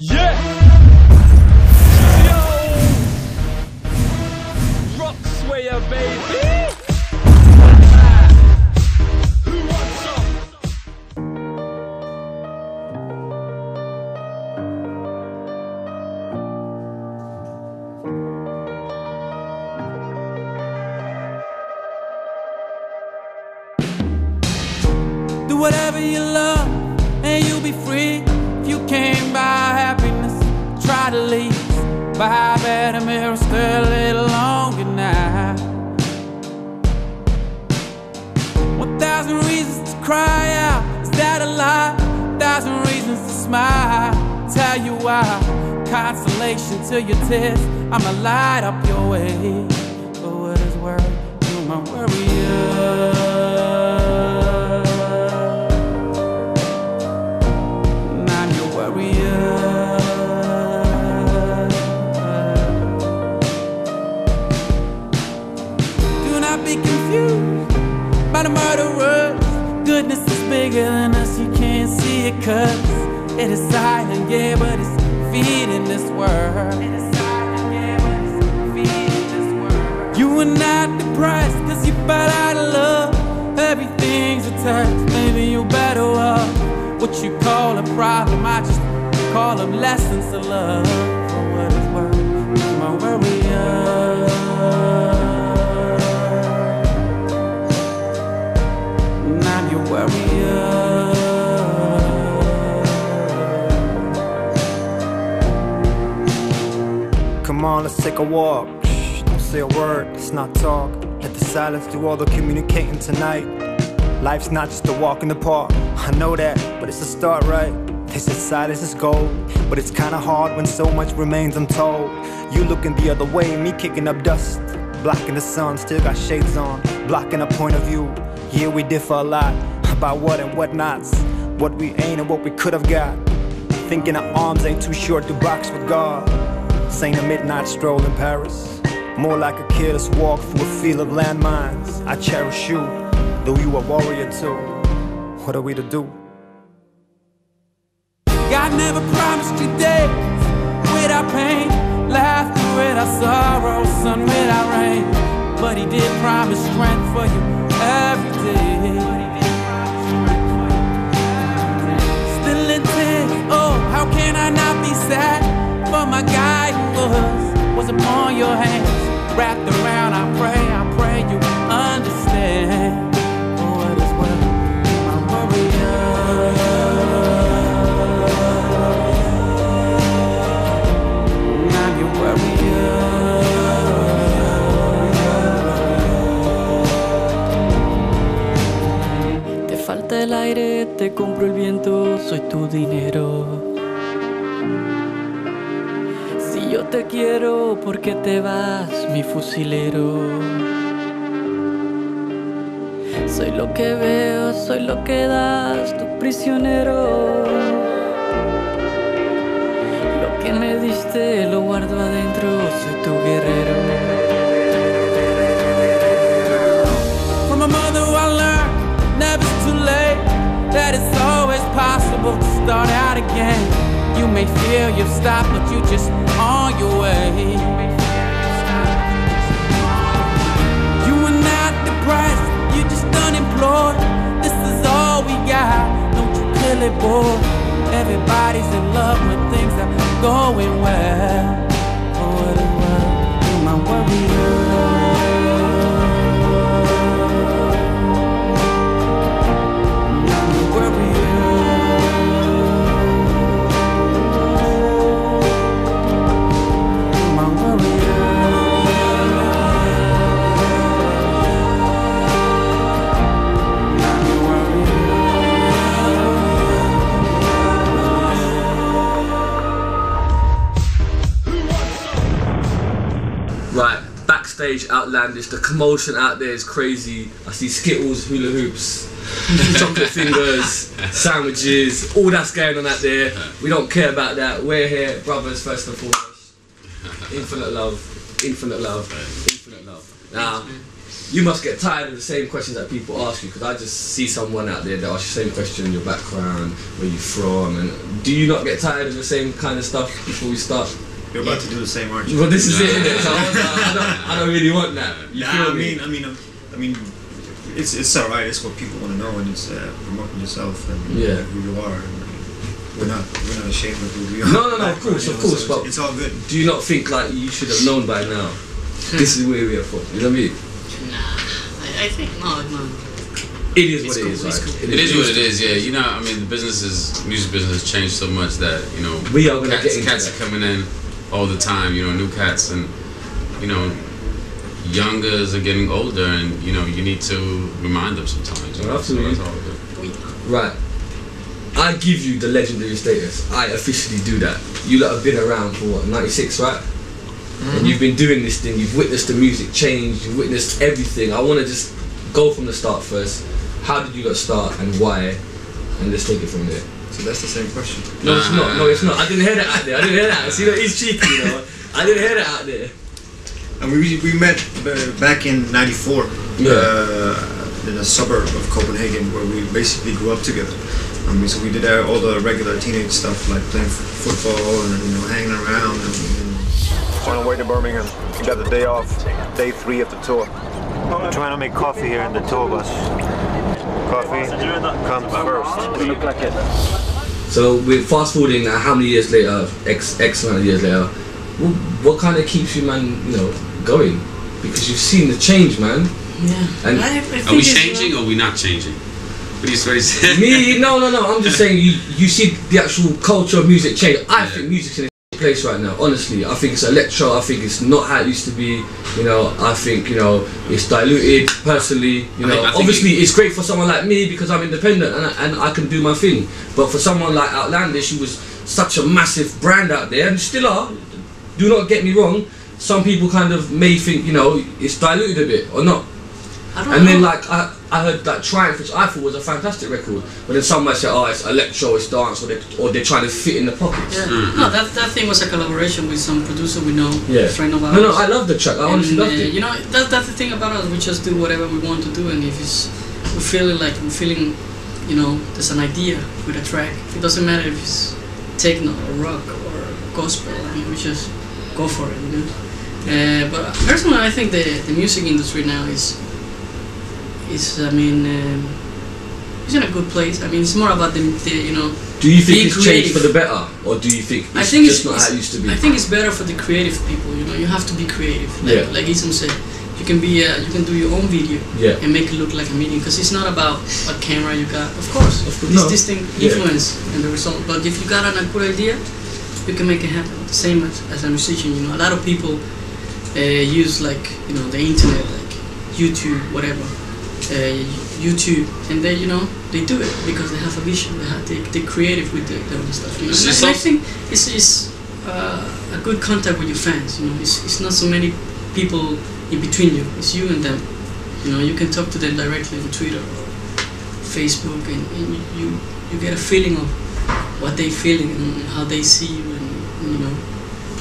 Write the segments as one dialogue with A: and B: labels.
A: Yeah! SHIZZIO! Rock swayer, baby! Who wants some?
B: Do whatever you love and you'll be free. If you can't buy happiness, try to leave. Buy a better mirror, stay a little longer now. 1,000 reasons to cry out, is that a lie? 1,000 reasons to smile, tell you why. Consolation to your tears, I'ma light up your way. For what is worth, you're my warrior. Be confused by the murderers. Goodness is bigger than us, you can't see it cause it is silent, yeah, but it's feeding this world. It is silent, yeah, but it's feeding this world. You are not depressed cause you fell out of love. Everything's a test, maybe you're better off. What you call a problem, I just call them lessons of love. For what it's worth, I'm a warrior.
C: Come on, let's take a walk. Shh, don't say a word, let's not talk. Let the silence do all the communicating tonight. Life's not just a walk in the park, I know that, but it's a start, right? They said silence is gold, but it's kinda hard when so much remains untold. You looking the other way, me kicking up dust, blocking the sun, still got shades on, blocking a point of view. Yeah, we differ a lot about what and what nots, what we ain't and what we could have got. Thinking our arms ain't too short to box with God. This ain't a midnight stroll in Paris, more like a careless walk through a field of landmines. I cherish you, though you a warrior too. What are we to do?
B: God never promised you days without pain, laughter without sorrow, sun without rain. But he did promise strength for you every day. Still in tears, oh, how can I not be sad for my guy who was upon your hands, wrapped around. I pray you understand. For what is worth, my warrior. I'm your warrior. Te falta el aire, te compro el viento, soy tu dinero. Yo te quiero, porque te vas, mi fusilero. Soy lo que veo, soy lo que das, tu prisionero. Lo que me diste lo guardo adentro, soy tu guerrero. From my mother I learned, never's too late, that it's always possible to start out again. You may feel you've stopped, but you just on your way. You are not depressed, you're just unemployed. This is all we got, don't you feel it, boy? Everybody's in love when things are going well. For what it's worth, you're my warrior.
A: Right, backstage Outlandish, the commotion out there is crazy. I see Skittles, hula hoops, chocolate fingers, sandwiches, all that's going on out there. We don't care about that. We're here, brothers, first and foremost. Infinite love, infinite love, infinite love. Now, You must get tired of the same questions that people ask you, because I just see someone out there that asks you the same question, your background, where you from, and do you not get tired of the same kind of stuff before we start?
D: You're about to do the same, aren't you?
A: Well, this is it, isn't it? So I don't really want that. You feel me?
D: I mean, it's alright. It's what people want to know, and it's promoting yourself and who you are. And we're not ashamed of who we are.
A: No, of course, so but
D: it's all good.
A: Do you not think like you should have known by now? This is where we are from. You know what I mean?
E: Nah, I think no.
A: It is what it is, right?
F: It is what it is, yeah. You know, I mean, the music business has changed so much that, you know,
A: we are gonna get into
F: cats are coming in all the time, you know, new cats, and, you know, youngers are getting older, and, you know, you need to remind them sometimes. You know?
A: Absolutely.
F: So that's all good.
A: Right. I give you the legendary status. I officially do that. You lot have been around for what, 96, right? And you've been doing this thing, you've witnessed the music change, you've witnessed everything. I want to just go from the start first. How did you lot start and why? And let's take it from there.
D: So that's the same question.
A: No, it's not. No, it's not. I didn't hear that out there. See, he's cheeky, you know. I didn't hear that out there.
D: And we met back in '94 in a suburb of Copenhagen, where we basically grew up together. So we did all the regular teenage stuff, like playing football and, you know, hanging around.
C: On our way to Birmingham, we got the day off, day 3 of the tour. We're trying to make coffee here in the tour bus. Coffee comes first. We look like it.
A: So we're fast forwarding now, how many years later, X amount of years later, what kind of keeps you, man, you know, going? Because you've seen the change, man.
E: Yeah.
A: And
F: are we changing or are we not changing? What are you saying?
A: Me? No. I'm just saying you see the actual culture of music change. I think music's in a place right now, honestly. I think it's electro, I think it's not how it used to be, you know. I think, you know, it's diluted, personally, you know. Obviously it's great for someone like me because I'm independent and I can do my thing, but for someone like Outlandish, who was such a massive brand out there, and still are, do not get me wrong, some people kind of may think, you know, it's diluted a bit, or not. And then like I heard that Triumph, which I thought was a fantastic record, but then some might say, oh, it's electro, it's dance, or they're trying to fit in the pockets.
E: Yeah. No, that thing was a collaboration with some producer we know, a friend of ours.
A: No, I love the track. I honestly loved it.
E: You know, that's the thing about us. We just do whatever we want to do, and if we're feeling, you know, there's an idea with a track. It doesn't matter if it's techno or rock or gospel. I mean, we just go for it, you know. But personally, I think the music industry now is I mean, it's in a good place. I mean, it's more about the you know.
A: Do you think it's changed for the better, or do you think it's just not how it used to be?
E: I think it's better for the creative people. You know, you have to be creative. Like Isam said, you can do your own video and make it look like a meeting, because it's not about what camera you got. Of course, it's distinct influence and the result. But if you got a good idea, you can make it happen. The same as a musician. You know, a lot of people use, like, you know, the internet, like YouTube, whatever. YouTube, and they, you know, they do it because they have a vision. They're creative with their own stuff. You know? And I think it's a good contact with your fans. You know, it's not so many people in between you. It's you and them. You know, you can talk to them directly on Twitter or Facebook, and you get a feeling of what they're feeling and how they see you, and you know,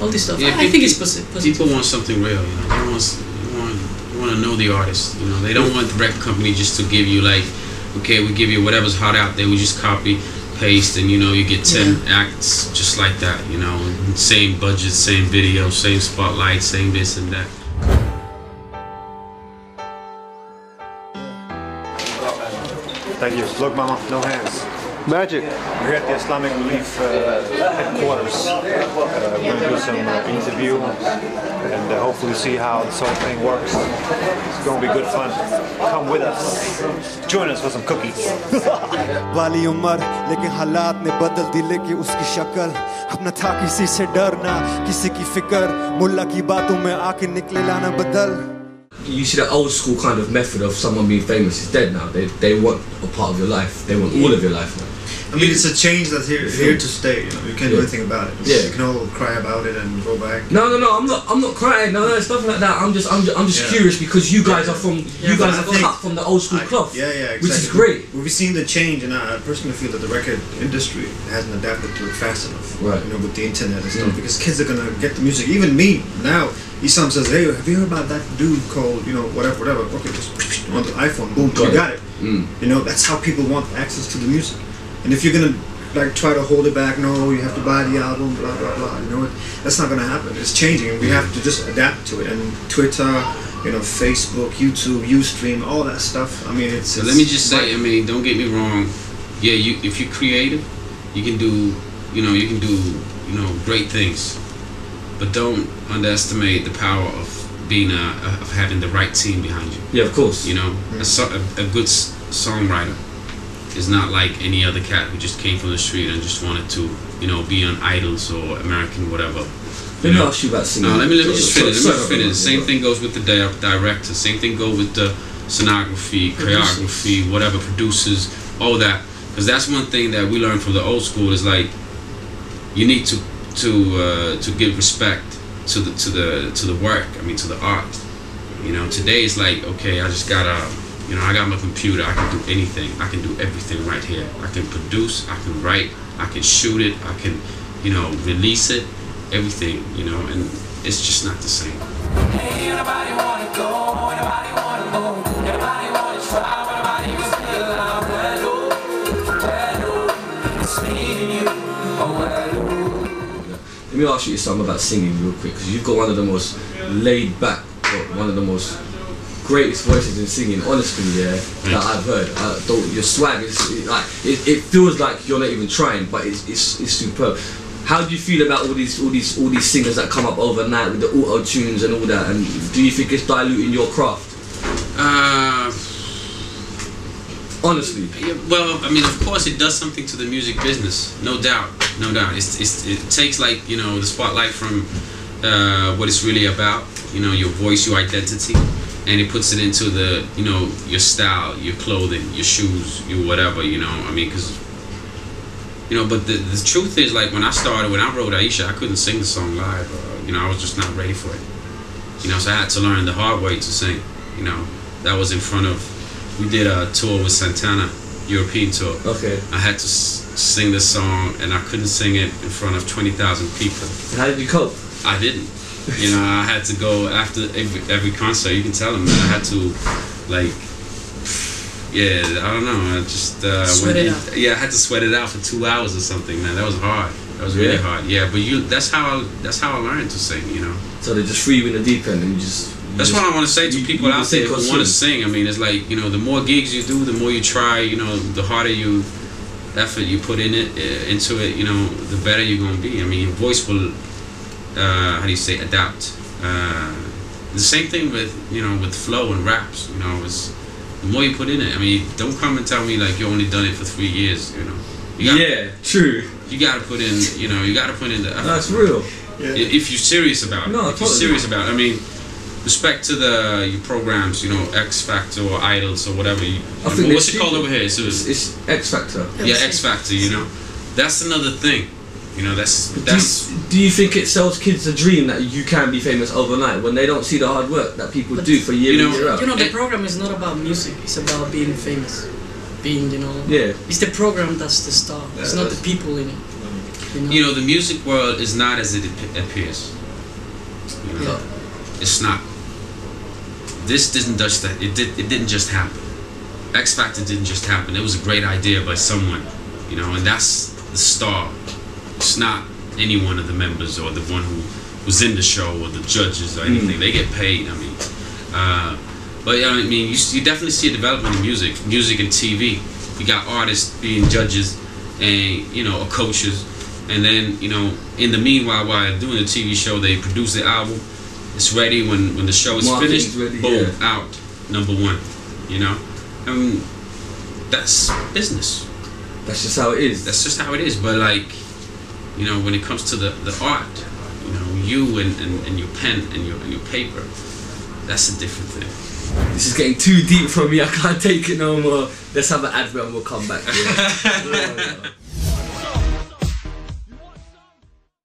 E: all this stuff. I think it's positive.
F: People want something real. You know, they want to know the artist. You know, they don't want the record company just to give you, like, okay, we give you whatever's hot out there, we just copy, paste, and, you know, you get 10 acts just like that. You know, same budget, same video, same spotlight, same this and that.
C: Thank you. Look, Mama, no hands. Magic. We're at the Islamic Relief headquarters. We're going to do some interview and hopefully see how this whole thing works. It's going to be good fun. Come with us. Join us for some cookies.
G: वाली उम्र लेकिन हालात ने बदल दी लेके उसकी शक्ल अपना था किसी से डरना किसी की फिक्र मुल्ला की बातों में आके निकले लाना बदल.
A: You see that old school kind of method of someone being famous is dead now. They want a part of your life. They want all of your life now.
D: I mean, it's a change that's here to stay. You know, you can't do anything about it. You can all cry about it and go back.
A: No, I'm not crying. No, stuff like that. I'm just curious because you guys are cut from the old school cloth.
D: Yeah, exactly.
A: Which is great.
D: We've seen the change, and I personally feel that the record industry hasn't adapted to it fast enough.
A: Right.
D: You know, with the internet and stuff, because kids are gonna get the music. Even me now, Isam says, hey, have you heard about that dude called, you know, whatever. Okay, just on the iPhone, boom, you got it. You know, that's how people want access to the music. And if you're gonna like try to hold it back, no, you have to buy the album, blah blah blah. You know, that's not gonna happen. It's changing, and we have to just adapt to it. And Twitter, you know, Facebook, YouTube, Ustream, all that stuff. I mean,
F: So let me just say, I mean, don't get me wrong. Yeah, if you're creative, you can do, you know, great things. But don't underestimate the power of being of having the right team behind you.
A: Yeah, of course.
F: You know, a good songwriter is not like any other cat who just came from the street and just wanted to, you know, be on Idols or American whatever.
A: Let me ask you about singing.
F: Let me just finish. The same thing goes with the director. Same thing goes with the scenography, choreography, whatever, producers, all that. Because that's one thing that we learned from the old school is like, you need to give respect to the work. I mean, to the art. You know, today it's like, okay, I just gotta, you know, I got my computer. I can do anything. I can do everything right here. I can produce. I can write. I can shoot it. I can, you know, release it. Everything, you know, and it's just not the same.
B: Hey, anybody wanna go? Anybody wanna move? Anybody wanna try? Anybody who's still alive? Well, it's me and you. Oh, well.
A: Let me ask you something about singing real quick, because you've got one of the most laid back, one of the most greatest voices in singing, honestly, that I've heard. Your swag is like, it feels like you're not even trying, but it's superb. How do you feel about all these singers that come up overnight with the auto tunes and all that? And do you think it's diluting your craft? Honestly.
F: Yeah, well, I mean, of course, it does something to the music business, no doubt, no doubt. It takes, like, you know, the spotlight from what it's really about, you know, your voice, your identity, and it puts it into the, you know, your style, your clothing, your shoes, your whatever, you know. I mean, because, you know, but the truth is, like, when I wrote Aisha, I couldn't sing the song live. You know, I was just not ready for it. You know, so I had to learn the hard way to sing. You know, that was in front of, we did a tour with Santana, European tour.
A: Okay.
F: I had to sing this song, and I couldn't sing it in front of 20,000 people.
A: How did you cope?
F: I didn't. You know, I had to go after every concert. You can tell them, man. I had to, like, yeah, I don't know. I just
E: sweat it out.
F: Yeah, I had to sweat it out for 2 hours or something, man. That was hard. That was really hard. Yeah, but that's how I learned to sing. You know.
A: So they just threw you in the deep end, and you just.
F: That's what I want to say to people out there who want to sing. I mean, it's like, you know, the more gigs you do, the more you try. You know, the harder effort you put into it. You know, the better you're gonna be. I mean, your voice will, how do you say, adapt. The same thing with, you know, with flow and raps. You know, the more you put in it. I mean, don't come and tell me like you only done it for 3 years. You know.
A: True.
F: You gotta put in. You know, you gotta put in the effort.
A: That's real.
D: Yeah.
F: If you're serious about it.
A: No,
F: if you're serious about it. I mean, respect to your programs, you know, X Factor or Idols or whatever. What's it called over here?
A: It's X Factor.
F: Yeah, X Factor. You know, that's another thing. You know, that's.
A: Do you think it sells kids a dream that you can be famous overnight when they don't see the hard work that people do for year in, year out?
E: You know, the program is not about music. It's about being famous. Being, you know.
A: Yeah.
E: It's the program that's the star. It's not the people in it.
F: You know, the music world is not as it appears. You know, it's not. This didn't just that. It didn't just happen. X Factor didn't just happen. It was a great idea by someone, you know, and that's the star. It's not any one of the members or the one who was in the show or the judges or anything. They get paid. I mean, but yeah, I mean, you definitely see a development in music and TV. You got artists being judges and, you know, or coaches, and then, you know, in the meanwhile, while they're doing the TV show, they produce the album. It's ready when the show is finished. Ready, boom, out, #1. You know, I mean, that's business.
A: That's just how it is.
F: That's just how it is. But like, you know, when it comes to the art, you know, you and your pen and your paper, that's a different thing.
A: This is getting too deep for me. I can't take it no more. Let's have an advert and we'll come back. Yeah.